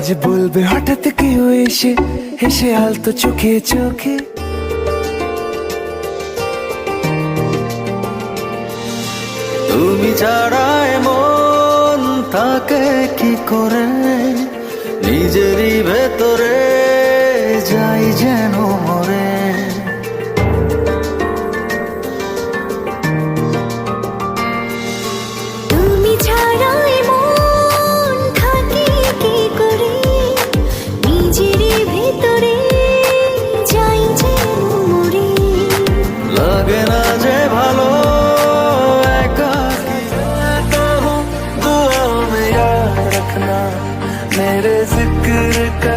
আজ বলবে হঠাৎ কেউ এসে হেসে আলতো চোখে চোখে, তুমি ছাড়া মন তাকে কি করে, নিজেরই ভেতরে যাই যেন মরে। তুমি ছাড়া মন থাকে কি করে, নিজেরই ভেতরে যাই যেন মরে। লাগে না যে ভালো रखना, मेरे जिक्र का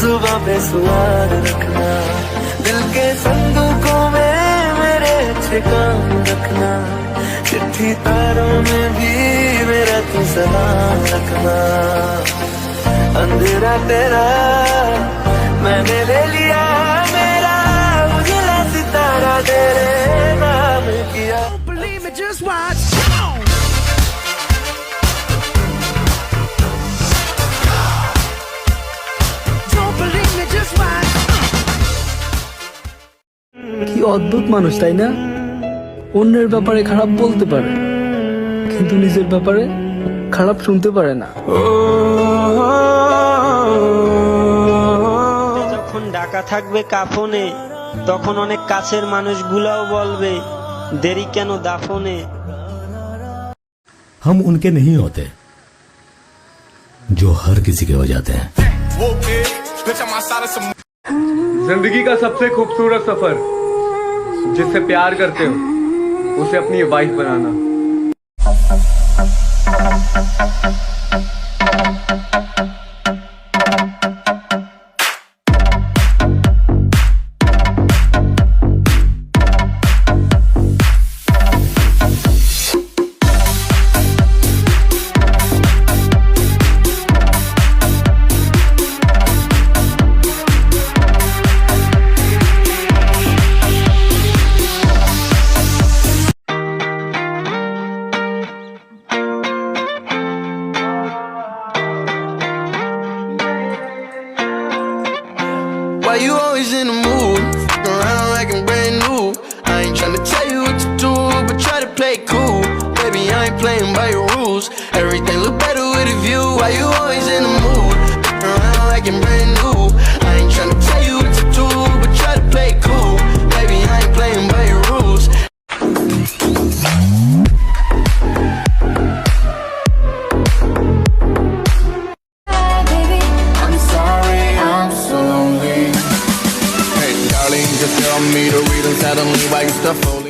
जुबां पे स्वाद रखना, दिल के संदूकों में मेरे अच्छे काम रखना, चिट्ठी तारों में भी मेरा तू सलाम रखना। अंधेरा तेरा मैंने ले लिया मेरा, उजला सितारा तेरे नाम किया। Believe me, just watch. কি অদ্ভুত মানুষ তাই না? অন্যের ব্যাপারে খারাপ বলতে পারে কিন্তু নিজের ব্যাপারে খারাপ শুনতে পারে না। যখন ঢাকা থাকবে কাফনে, তখন অনেক কাছের মানুষগুলাও বলবে দেরি কেন দাফনে। हम उनके नहीं होते जो हर किसी के हो जाते हैं। जिंदगी का सबसे खूबसूरत सफर जिससे प्यार करते हो उसे अपनी wife banana. Why you always in the mood? Around like I'm brand new. I ain't tryna tell you what to do, but try to play it cool. Baby, I ain't playing by your rules. Everything look better with a view. Why you always in the mood? Around like I'm brand new. I ain't tryna tell you what to do, but try to play it cool. Baby, I ain't playing by your rules. Baby, I'm sorry, I'm so lonely. Hey, darling, just tell me the reason suddenly why you stuff only.